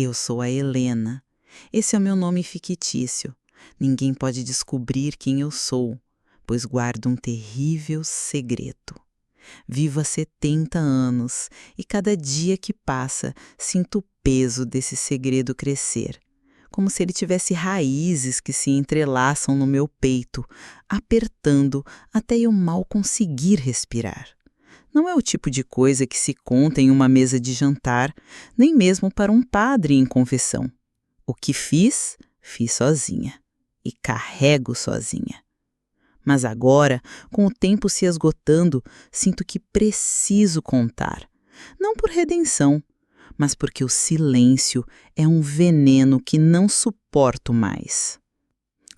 Eu sou a Helena. Esse é o meu nome fictício. Ninguém pode descobrir quem eu sou, pois guardo um terrível segredo. Vivo há 70 anos e cada dia que passa sinto o peso desse segredo crescer, como se ele tivesse raízes que se entrelaçam no meu peito, apertando até eu mal conseguir respirar. Não é o tipo de coisa que se conta em uma mesa de jantar, nem mesmo para um padre em confissão. O que fiz, fiz sozinha. E carrego sozinha. Mas agora, com o tempo se esgotando, sinto que preciso contar. Não por redenção, mas porque o silêncio é um veneno que não suporto mais.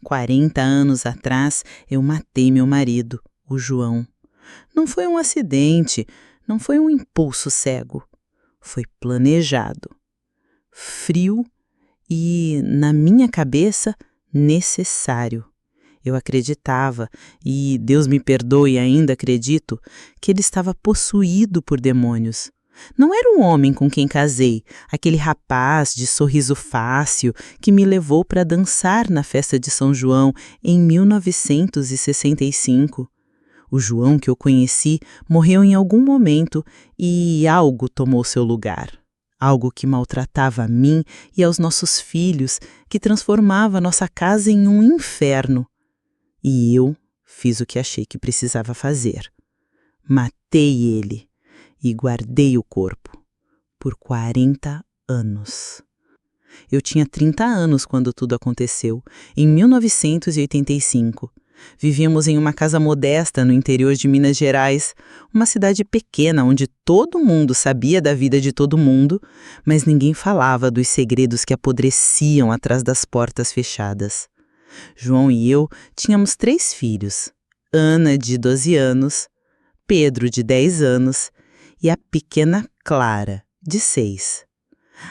40 anos atrás, eu matei meu marido, o João. Não foi um acidente, não foi um impulso cego. Foi planejado. Frio e, na minha cabeça, necessário. Eu acreditava, e Deus me perdoe, ainda acredito, que ele estava possuído por demônios. Não era um homem com quem casei, aquele rapaz de sorriso fácil que me levou para dançar na festa de São João em 1965. O João que eu conheci morreu em algum momento e algo tomou seu lugar. Algo que maltratava a mim e aos nossos filhos, que transformava nossa casa em um inferno. E eu fiz o que achei que precisava fazer. Matei ele e guardei o corpo por 40 anos. Eu tinha 30 anos quando tudo aconteceu, em 1985. Vivíamos em uma casa modesta no interior de Minas Gerais, uma cidade pequena onde todo mundo sabia da vida de todo mundo, mas ninguém falava dos segredos que apodreciam atrás das portas fechadas. João e eu tínhamos 3 filhos, Ana, de 12 anos, Pedro, de 10 anos, e a pequena Clara, de 6.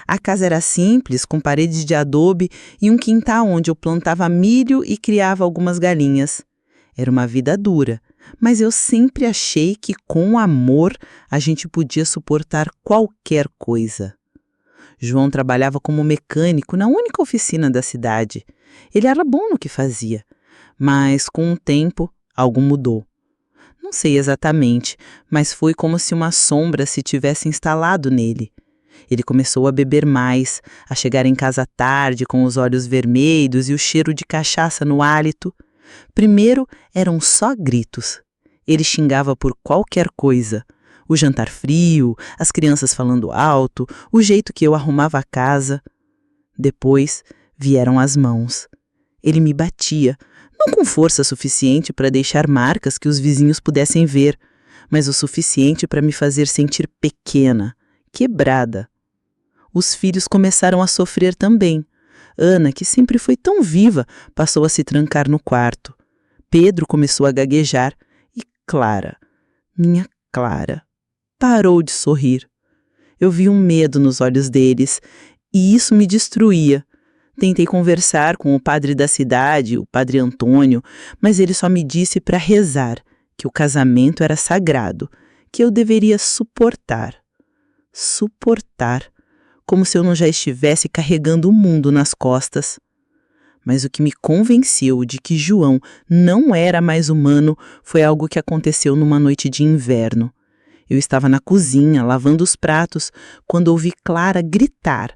A casa era simples, com paredes de adobe e um quintal onde eu plantava milho e criava algumas galinhas. Era uma vida dura, mas eu sempre achei que com amor a gente podia suportar qualquer coisa. João trabalhava como mecânico na única oficina da cidade. Ele era bom no que fazia, mas com o tempo algo mudou. Não sei exatamente, mas foi como se uma sombra se tivesse instalado nele. Ele começou a beber mais, a chegar em casa tarde com os olhos vermelhos e o cheiro de cachaça no hálito. Primeiro eram só gritos. Ele xingava por qualquer coisa. O jantar frio, as crianças falando alto, o jeito que eu arrumava a casa. Depois vieram as mãos. Ele me batia, não com força suficiente para deixar marcas que os vizinhos pudessem ver, mas o suficiente para me fazer sentir pequena, quebrada. Os filhos começaram a sofrer também. Ana, que sempre foi tão viva, passou a se trancar no quarto. Pedro começou a gaguejar e Clara, minha Clara, parou de sorrir. Eu vi um medo nos olhos deles e isso me destruía. Tentei conversar com o padre da cidade, o padre Antônio, mas ele só me disse para rezar, que o casamento era sagrado, que eu deveria suportar. Suportar, como se eu não já estivesse carregando o mundo nas costas. Mas o que me convenceu de que João não era mais humano foi algo que aconteceu numa noite de inverno. Eu estava na cozinha, lavando os pratos, quando ouvi Clara gritar.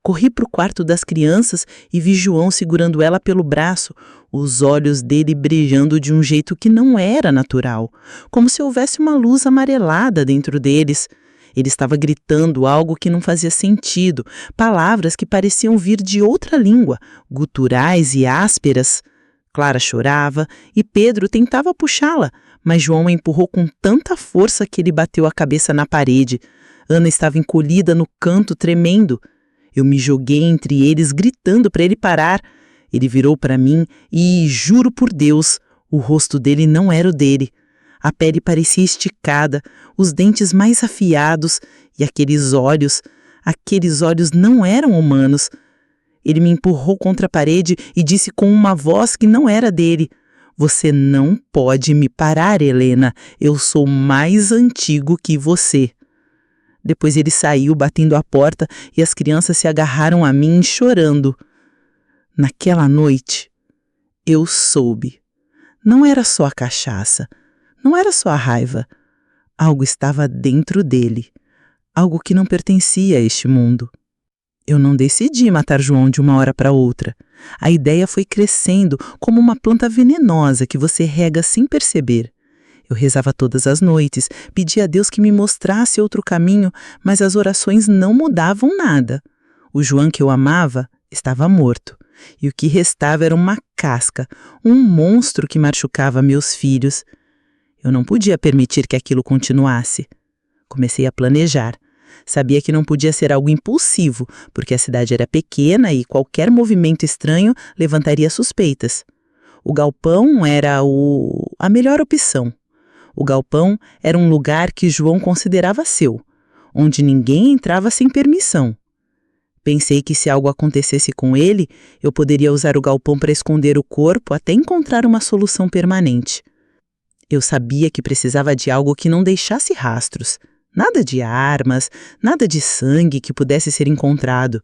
Corri para o quarto das crianças e vi João segurando ela pelo braço, os olhos dele brilhando de um jeito que não era natural, como se houvesse uma luz amarelada dentro deles. Ele estava gritando algo que não fazia sentido, palavras que pareciam vir de outra língua, guturais e ásperas. Clara chorava e Pedro tentava puxá-la, mas João a empurrou com tanta força que ele bateu a cabeça na parede. Ana estava encolhida no canto, tremendo. Eu me joguei entre eles, gritando para ele parar. Ele virou para mim e, juro por Deus, o rosto dele não era o dele. A pele parecia esticada, os dentes mais afiados e aqueles olhos não eram humanos. Ele me empurrou contra a parede e disse com uma voz que não era dele: "Você não pode me parar, Helena. Eu sou mais antigo que você." Depois ele saiu batendo a porta e as crianças se agarraram a mim chorando. Naquela noite, eu soube. Não era só a cachaça, não era só a raiva. Algo estava dentro dele, algo que não pertencia a este mundo. Eu não decidi matar João de uma hora para outra. A ideia foi crescendo como uma planta venenosa que você rega sem perceber. Eu rezava todas as noites, pedia a Deus que me mostrasse outro caminho, mas as orações não mudavam nada. O João que eu amava estava morto, e o que restava era uma casca, um monstro que machucava meus filhos. Eu não podia permitir que aquilo continuasse. Comecei a planejar. Sabia que não podia ser algo impulsivo, porque a cidade era pequena e qualquer movimento estranho levantaria suspeitas. O galpão era a melhor opção. O galpão era um lugar que João considerava seu, onde ninguém entrava sem permissão. Pensei que se algo acontecesse com ele, eu poderia usar o galpão para esconder o corpo até encontrar uma solução permanente. Eu sabia que precisava de algo que não deixasse rastros. Nada de armas, nada de sangue que pudesse ser encontrado.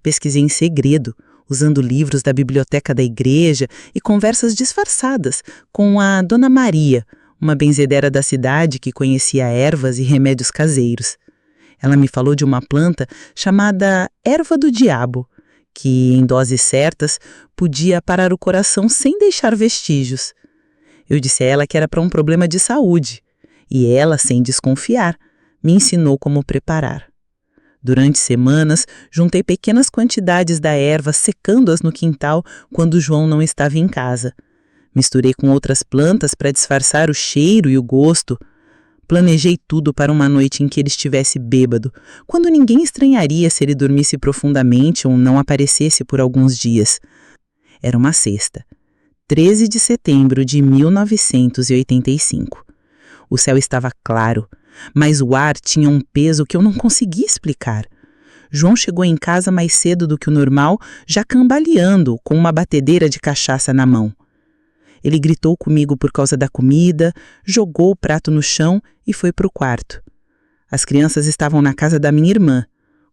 Pesquisei em segredo, usando livros da biblioteca da igreja e conversas disfarçadas com a Dona Maria, uma benzedera da cidade que conhecia ervas e remédios caseiros. Ela me falou de uma planta chamada erva do diabo, que, em doses certas, podia parar o coração sem deixar vestígios. Eu disse a ela que era para um problema de saúde, e ela, sem desconfiar, me ensinou como preparar. Durante semanas, juntei pequenas quantidades da erva, secando-as no quintal quando João não estava em casa. Misturei com outras plantas para disfarçar o cheiro e o gosto. Planejei tudo para uma noite em que ele estivesse bêbado, quando ninguém estranharia se ele dormisse profundamente ou não aparecesse por alguns dias. Era uma sexta, 13 de setembro de 1985. O céu estava claro, mas o ar tinha um peso que eu não conseguia explicar. João chegou em casa mais cedo do que o normal, já cambaleando, com uma batedeira de cachaça na mão. Ele gritou comigo por causa da comida, jogou o prato no chão e foi para o quarto. As crianças estavam na casa da minha irmã,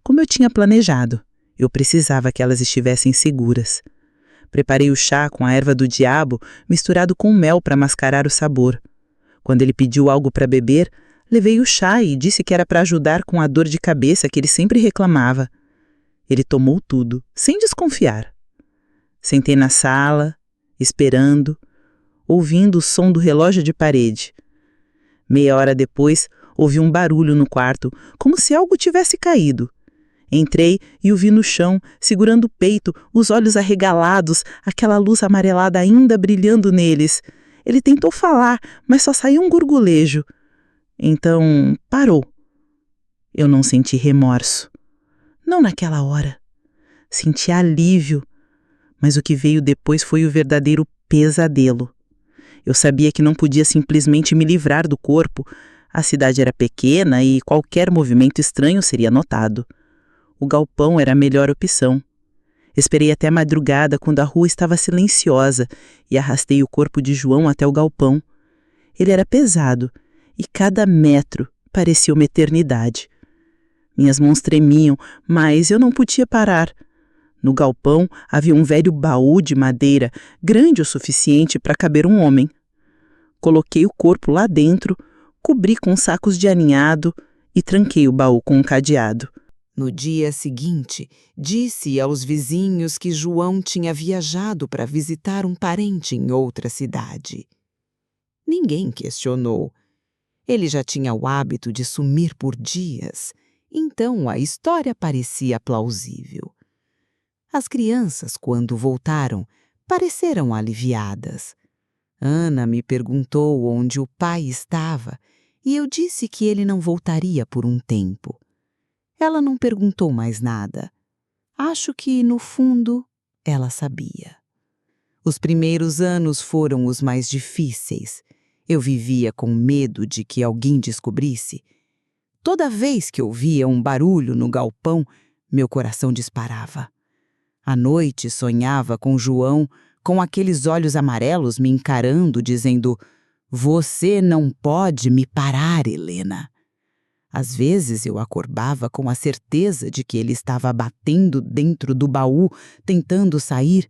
como eu tinha planejado. Eu precisava que elas estivessem seguras. Preparei o chá com a erva do diabo, misturado com mel para mascarar o sabor. Quando ele pediu algo para beber, levei o chá e disse que era para ajudar com a dor de cabeça que ele sempre reclamava. Ele tomou tudo, sem desconfiar. Sentei na sala, esperando, ouvindo o som do relógio de parede. Meia hora depois, ouvi um barulho no quarto, como se algo tivesse caído. Entrei e o vi no chão, segurando o peito, os olhos arregalados, aquela luz amarelada ainda brilhando neles. Ele tentou falar, mas só saiu um gurgulejo. Então, parou. Eu não senti remorso. Não naquela hora. Senti alívio, mas o que veio depois foi o verdadeiro pesadelo. Eu sabia que não podia simplesmente me livrar do corpo. A cidade era pequena e qualquer movimento estranho seria notado. O galpão era a melhor opção. Esperei até a madrugada, quando a rua estava silenciosa, e arrastei o corpo de João até o galpão. Ele era pesado, e cada metro parecia uma eternidade. Minhas mãos tremiam, mas eu não podia parar. No galpão havia um velho baú de madeira, grande o suficiente para caber um homem. Coloquei o corpo lá dentro, cobri com sacos de aninhado e tranquei o baú com um cadeado. No dia seguinte, disse aos vizinhos que João tinha viajado para visitar um parente em outra cidade. Ninguém questionou. Ele já tinha o hábito de sumir por dias, então a história parecia plausível. As crianças, quando voltaram, pareceram aliviadas. Ana me perguntou onde o pai estava e eu disse que ele não voltaria por um tempo. Ela não perguntou mais nada. Acho que, no fundo, ela sabia. Os primeiros anos foram os mais difíceis. Eu vivia com medo de que alguém descobrisse. Toda vez que ouvia um barulho no galpão, meu coração disparava. À noite sonhava com João, com aqueles olhos amarelos me encarando, dizendo: "Você não pode me parar, Helena." Às vezes eu acordava com a certeza de que ele estava batendo dentro do baú, tentando sair.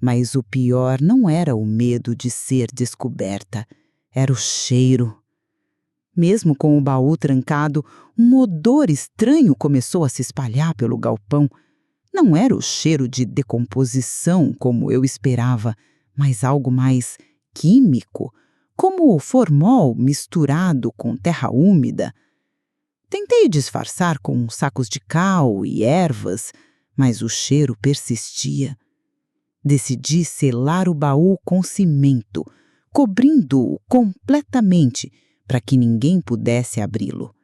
Mas o pior não era o medo de ser descoberta, era o cheiro. Mesmo com o baú trancado, um odor estranho começou a se espalhar pelo galpão. Não era o cheiro de decomposição como eu esperava, mas algo mais químico, como o formol misturado com terra úmida. Tentei disfarçar com sacos de cal e ervas, mas o cheiro persistia. Decidi selar o baú com cimento, cobrindo-o completamente para que ninguém pudesse abri-lo.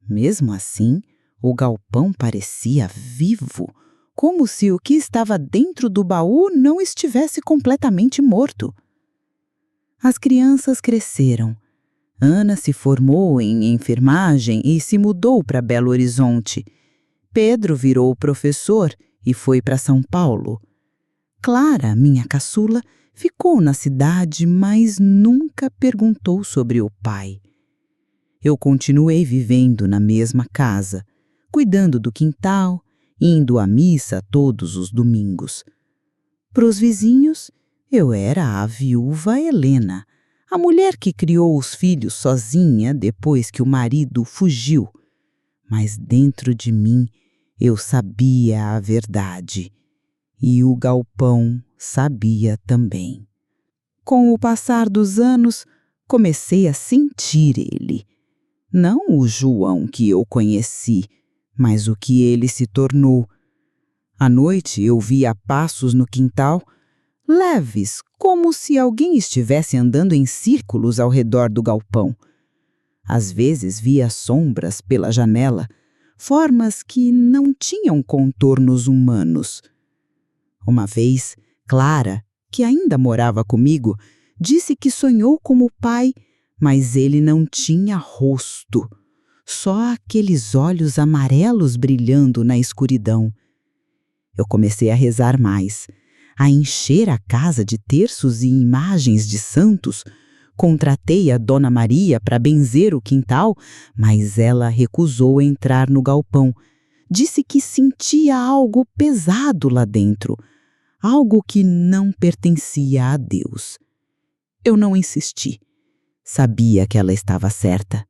Mesmo assim, o galpão parecia vivo, como se o que estava dentro do baú não estivesse completamente morto. As crianças cresceram. Ana se formou em enfermagem e se mudou para Belo Horizonte. Pedro virou professor e foi para São Paulo. Clara, minha caçula, ficou na cidade, mas nunca perguntou sobre o pai. Eu continuei vivendo na mesma casa, cuidando do quintal, indo à missa todos os domingos. Para os vizinhos, eu era a viúva Helena, a mulher que criou os filhos sozinha depois que o marido fugiu. Mas dentro de mim eu sabia a verdade. E o galpão sabia também. Com o passar dos anos, comecei a sentir ele. Não o João que eu conheci, mas o que ele se tornou. À noite eu via passos no quintal, leves, como se alguém estivesse andando em círculos ao redor do galpão. Às vezes via sombras pela janela, formas que não tinham contornos humanos. Uma vez, Clara, que ainda morava comigo, disse que sonhou com o pai, mas ele não tinha rosto, só aqueles olhos amarelos brilhando na escuridão. Eu comecei a rezar mais, a encher a casa de terços e imagens de santos. Contratei a Dona Maria para benzer o quintal, mas ela recusou entrar no galpão. Disse que sentia algo pesado lá dentro, algo que não pertencia a Deus. Eu não insisti. Sabia que ela estava certa.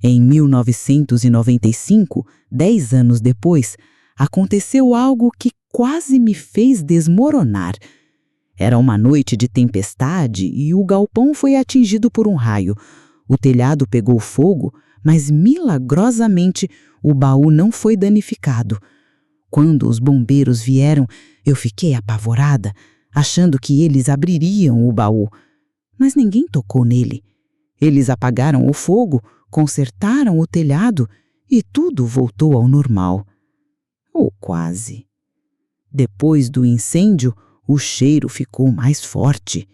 Em 1995, 10 anos depois, aconteceu algo que quase me fez desmoronar. Era uma noite de tempestade e o galpão foi atingido por um raio. O telhado pegou fogo, mas milagrosamente o baú não foi danificado. Quando os bombeiros vieram, eu fiquei apavorada, achando que eles abririam o baú. Mas ninguém tocou nele. Eles apagaram o fogo, consertaram o telhado e tudo voltou ao normal. Ou quase. Depois do incêndio, o cheiro ficou mais forte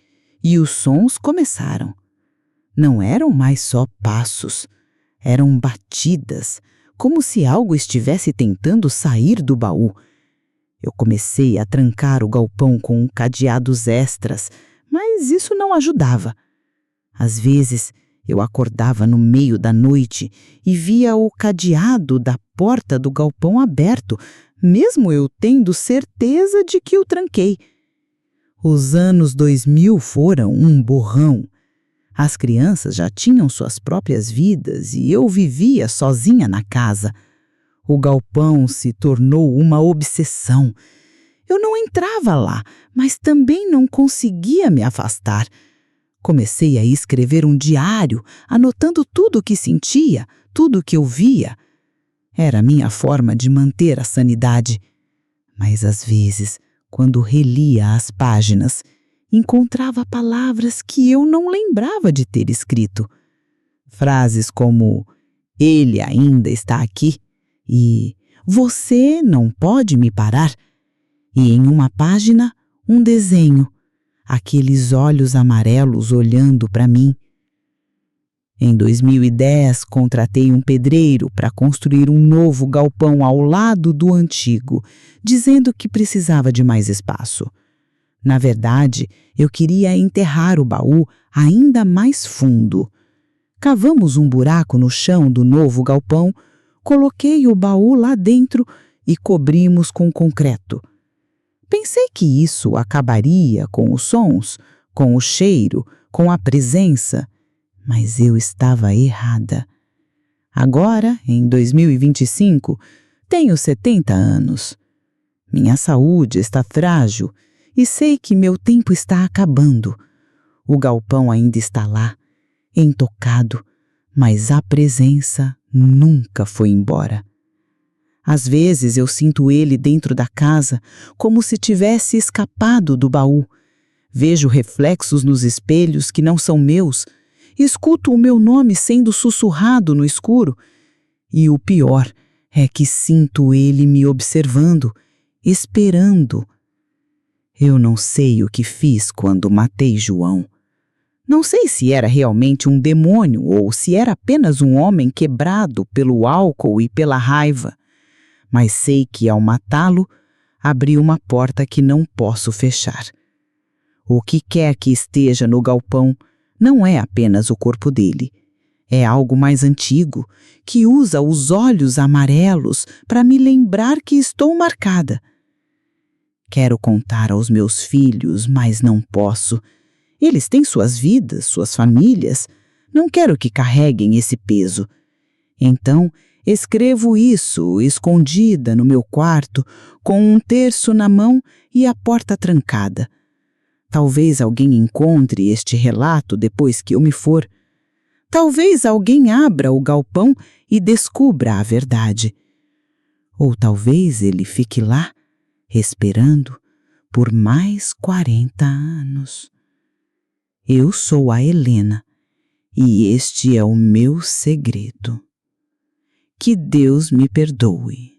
e os sons começaram. Não eram mais só passos, eram batidas, como se algo estivesse tentando sair do baú. Eu comecei a trancar o galpão com cadeados extras, mas isso não ajudava. Às vezes, eu acordava no meio da noite e via o cadeado da porta do galpão aberto, mesmo eu tendo certeza de que o tranquei. Os anos 2000 foram um borrão. As crianças já tinham suas próprias vidas e eu vivia sozinha na casa. O galpão se tornou uma obsessão. Eu não entrava lá, mas também não conseguia me afastar. Comecei a escrever um diário, anotando tudo o que sentia, tudo o que eu via. Era a minha forma de manter a sanidade. Mas às vezes, quando relia as páginas, encontrava palavras que eu não lembrava de ter escrito. Frases como "ele ainda está aqui" e "você não pode me parar". E em uma página, um desenho, aqueles olhos amarelos olhando para mim. Em 2010, contratei um pedreiro para construir um novo galpão ao lado do antigo, dizendo que precisava de mais espaço. Na verdade, eu queria enterrar o baú ainda mais fundo. Cavamos um buraco no chão do novo galpão, coloquei o baú lá dentro e cobrimos com concreto. Pensei que isso acabaria com os sons, com o cheiro, com a presença, mas eu estava errada. Agora, em 2025, tenho 70 anos. Minha saúde está frágil e sei que meu tempo está acabando. O galpão ainda está lá, intocado, mas a presença nunca foi embora. Às vezes eu sinto ele dentro da casa, como se tivesse escapado do baú. Vejo reflexos nos espelhos que não são meus, escuto o meu nome sendo sussurrado no escuro. E o pior é que sinto ele me observando, esperando. Eu não sei o que fiz quando matei João. Não sei se era realmente um demônio ou se era apenas um homem quebrado pelo álcool e pela raiva. Mas sei que ao matá-lo, abri uma porta que não posso fechar. O que quer que esteja no galpão não é apenas o corpo dele. É algo mais antigo, que usa os olhos amarelos para me lembrar que estou marcada. Quero contar aos meus filhos, mas não posso. Eles têm suas vidas, suas famílias. Não quero que carreguem esse peso. Então, escrevo isso, escondida no meu quarto, com um terço na mão e a porta trancada. Talvez alguém encontre este relato depois que eu me for. Talvez alguém abra o galpão e descubra a verdade. Ou talvez ele fique lá, esperando, por mais 40 anos. Eu sou a Helena, e este é o meu segredo. Que Deus me perdoe.